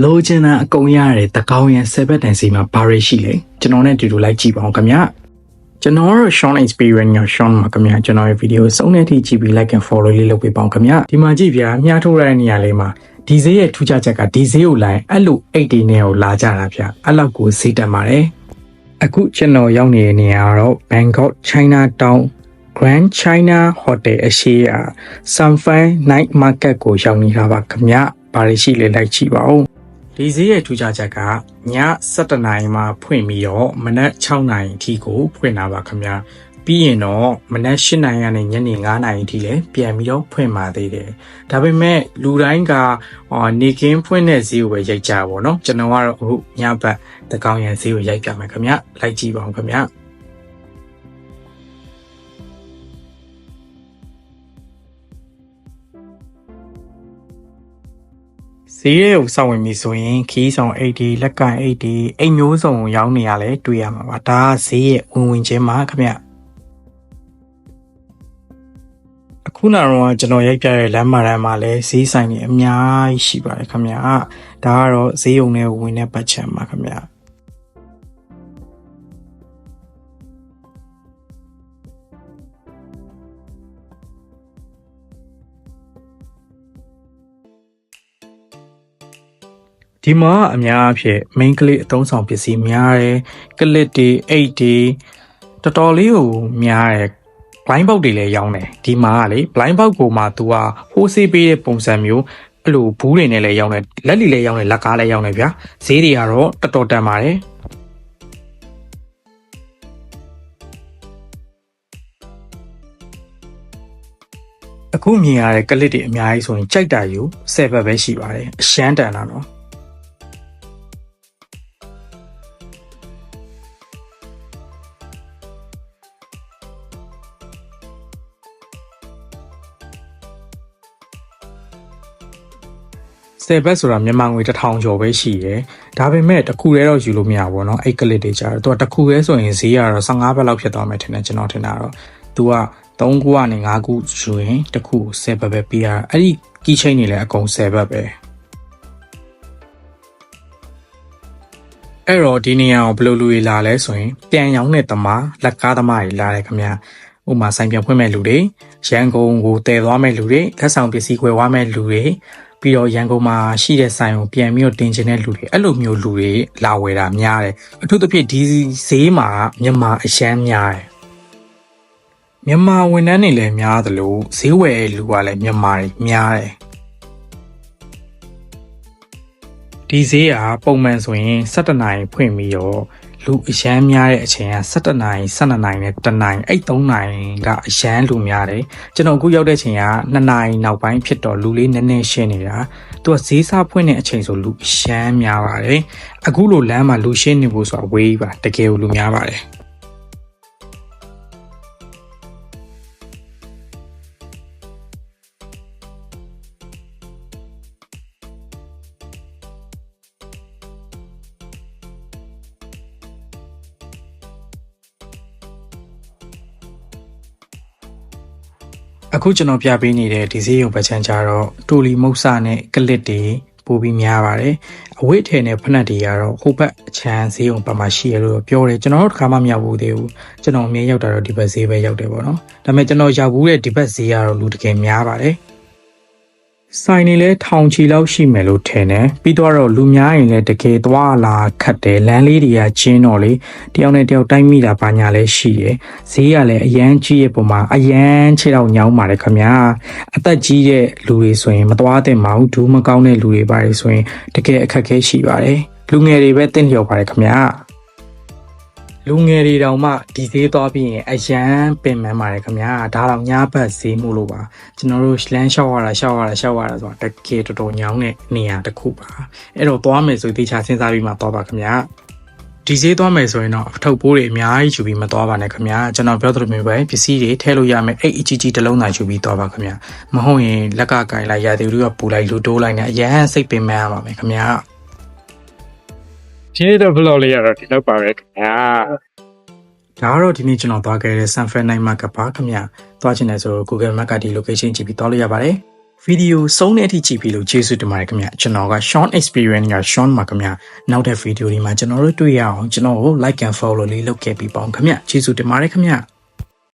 လိုချင်တာအကုန်ရတယ်တကောင်းရဲ့7ဘက်တန်စီမှာဘာရရှိလဲကျွန်တော်နဲ့တူတူလိုက်ကြည့်ပါအောင်ခင်ဗျာကျွန်တော်တို့ Sean Experience ရော Sean မှာခင်ဗျာကျွန်တော်ရဲ့ဗီဒီယိုစုံတဲ့ထိကြည့်ပြီး like and follow လေးလုပ်ပေးပါအောင်ခင်ဗျာဒီမှာကြည့်ဗျာမြားထိုးရတဲ့နေရာလေးမှာဒီဈေးရဲ့ထူးခြားချက်ကဒီဈေးကိုလိုက်အဲ့လို80နဲ့ကိုလာကြတာဗျာအဲ့လောက်ကိုဈေးတက်ပါတယ်အခုကျွန်တော်ရောက်နေတဲ့နေရာကတော့ Bangkok Chinatown Grand China Hotel အရှိရာ Sunfan Night Market ကိုရောက်နေတာပါခင်ဗျာဘာတွေရှိလဲလိုက်ကြည့်ပါဦးဒီဈေးရဲ့ထူးခြားချက်ကည7:00နာရီမှာဖွင့်ပြီးတော့မနက်6:00နာရီအထိကိုဖွင့်တာပါခင်ဗျာပြီးရင်တော့မနက်8:00နာရီကနေညနေ9:00နာရီအထိလည်းပြန်ပြီးတော့ဖွင့်ပါသေးတယ်ဒါပေမဲ့လူတိုင်းကနေကင်းဖွင့်တဲ့ဈေးကိုပဲရိုက်ကြပါဘောเนาะကျွန်တော်ကတော့အခုညဘက်တကောင်းရန်ဈေးကိုရိုက်ပြမယ်ခင်ဗျာလိုက်ကြည့်ပါဦးခင်ဗျာဈေးရဲကိုစောင့်ဝင်ပြီဆိုရင်ခီးဆောင်80လက်ကင်80အိမ်မျိုးစုံရောင်းနေရလဲတွေ့ရမှာပါဒါကဈေးရဲ့ဝင်ချင်းမှာခင်ဗျအခုနောက်တော့ကျွန်တော်ရိုက်ပြတဲ့လမ်းမတန်းမှာလဲဈေးဆိုင်တွေအများကြီးရှိပါတယ်ခင်ဗျဒါကတော့ဈေးရုံနဲ့ဝင်တဲ့ပတ်ချံမှာခင်ဗျဒီမှာအများအဖြစ် main ကလေးအသုံးဆောင်ပစ္စည်းများတယ်ကလစ်တွေအိတ်တွေတော်တော်လေးကိုများတယ် blind box တွေလည်းရောင်းတယ်ဒီမှာကလေ blind box ကိုမှ तू ဟိုးဆေးပေးတဲ့ပုံစံမျိုးအဲ့လိုဘူးတွေနဲ့လည်းရောင်းတယ်လက်လီလည်းရောင်းတယ်လက်ကားလည်းရောင်းတယ်ဗျာဈေးတွေကတော့တော်တော်တန်ပါတယ်အခုမြင်ရတဲ့ကလစ်တွေအများကြီးဆိုရင်ကြိုက်တာယူ7ဘက်ပဲရှိပါတယ်အရှမ်းတန်တာနော်10ဘက်ဆိုတာမြန်မာငွေ1000ကျော်ပဲရှိရယ်ဒါပေမဲ့တစ်ခုတည်းတော့ယူလို့မရဘူးเนาะအဲ့ကလစ်တွေကြတော့သူကတစ်ခုတည်းဆိုရင်ဈေးကတော့15ဘက်လောက်ဖြစ်သွားမယ်ထင်တယ်ကျွန်တော်ထင်တာတော့သူက3ခုကနေ5ခုယူရင်တစ်ခု10ဘက်ပဲပေးရအဲ့ဒီကီးချိန်းတွေလည်းအကုန်10ဘက်ပဲအဲ့တော့ဒီနေရာကိုဘယ်လိုလူတွေလာလဲဆိုရင်ပြန်ရောင်းတဲ့သမားလက်ကားသမားတွေလာတယ်ခင်ဗျာဥပမာဆိုင်ပြန်ဖွင့်မဲ့လူတွေရန်ကုန်ကိုတည်သွားမဲ့လူတွေလက်ဆောင်ပစ္စည်းခွဲသွားမဲ့လူတွေပြီးတော့ရန်ကုန်မှာရှိတဲ့ဆိုင်ကိုပြန်ပြီးတော့တင်ချင်တဲ့လူတွေအဲ့လိုမျိုးလူတွေလာဝယ်တာများတယ်အထူးသဖြင့်ဒီဈေးမှာမြန်မာအရှမ်းများတယ်မြန်မာဝန်ထမ်းတွေလည်းများသလိုဈေးဝယ်လူကလည်းမြန်မာတွေများတယ်ဒီဈေးကပုံမှန်ဆိုရင်7:00နာရီဖွင့်ပြီးတော့လူအရန်များတဲ့အချိန်က7:00နာရီ12:00နာရီနဲ့1:00နာရီအဲ့3:00နာရီကအရန်လူများတယ်ကျွန်တော်အခုရောက်တဲ့အချိန်က2:00နာရီနောက်ပိုင်းဖြစ်တော့လူလေးနည်းနည်းရှင်းနေတာသူကဈေးစားဖွင့်တဲ့အချိန်ဆိုလူအရန်များပါတယ်အခုလိုလမ်းမှာလူရှင်းနေဖို့ဆိုတာဝေးပါတကယ်ကိုလူများပါတယ်အခုကျွန်တော်ပြပေးနေတဲ့ဒီဈေးရုံပတ်ချမ်းကြတော့တူလီမုတ်ဆနဲ့ကလစ်တွေပို့ပြီးများပါတယ်အဝိထဲနဲ့ဖက်နှက်တွေကတော့ဟိုဘက်အချမ်းဈေးရုံပတ်မှာရှိရလို့ပြောတယ်ကျွန်တော်တို့တစ်ခါမှမရောက်ဘူးသေးဘူးကျွန်တော်အမြဲရောက်တာတော့ဒီဘက်ဈေးပဲရောက်တယ်ပေါ့နော်ဒါပေမဲ့ကျွန်တော်ရောက်ဘူးတဲ့ဒီဘက်ဈေးကတော့လူတကယ်များပါတယ်ဆိုင်နေလဲထောင်ချီလောက်ရှိမယ်လို့ထင်တယ်ပြီးတော့လူများရင်လည်းတကယ်သွားလာခတ်တယ်လမ်းလေးတွေကကျင်းတော့လေတယောက်နဲ့တယောက်တိုင်းမိတာဘာညာလဲရှိတယ်ဈေးကလည်းအရန်ကြီးရဲ့ပုံမှာအရန်ခြေတော့ညောင်းပါတယ်ခင်ဗျာအသက်ကြီးတဲ့လူတွေဆိုရင်မသွားသင့်ပါဘူးဒူးမကောင်းတဲ့လူတွေပါတယ်ဆိုရင်တကယ်အခက်အခဲရှိပါတယ်လူငယ်တွေပဲတင့်လျော်ပါတယ်ခင်ဗျာလူငယ်တွေတောင်မှဒီဈေးသွားပြီးရင်အရန်ပင်ပန်းပါတယ်ခင်ဗျာဒါတော့ညဘက်ဈေးမို့လို့ပါကျွန်တော်တို့လမ်းလျှောက်ရတာဆိုတာတကယ်တော်တော်ညောင်းတဲ့နေရာတစ်ခုပါအဲ့တော့သွားမယ်ဆိုတေချာစဉ်းစားပြီးမှသွားပါခင်ဗျာဒီဈေးသွားမယ်ဆိုရင်တော့အထုပ်ပိုးတွေအများကြီးယူပြီးမသွားပါနဲ့ခင်ဗျာကျွန်တော်ပြောသလိုမျိုးပဲပစ္စည်းတွေထည့်လို့ရမယ်အဲ့အကြီးကြီးတစ်လုံးသာယူပြီးသွားပါခင်ဗျာမဟုတ်ရင်လက်ကကင်လိုက်ရတဲ့လူကပူလိုက်လူတိုးလိုက်နဲ့အရန်စိတ်ပင်ပန်းရပါမယ်ခင်ဗျာဒီနေ့တော့ vlog လေးရတော့ဒီလောက်ပါပဲခင်ဗျာဒါကတော့ဒီနေ့ကျွန်တော်သွားခဲ့တဲ့ Sunfan Night Market ပါခင်ဗျာသွားချင်တယ်ဆို Google Map ကဒီ location ကြည့်ပြီးသွားလို့ရပါတယ် ဗီဒီယိုဆုံးတဲ့အထိကြည့်ပြီးလို့ကျေးဇူးတင်ပါတယ်ခင်ဗျကျွန်တော်က Sean Experience က Sean ပါခင်ဗျနောက်တဲ့ဗီဒီယိုဒီမှာကျွန်တော်တို့တွေ့ရအောင်ကျွန်တော်ကို like and follow လေးလုပ်ခဲ့ပြီးပေါ့ခင်ဗျကျေးဇူးတင်ပါတယ်ခင်ဗျ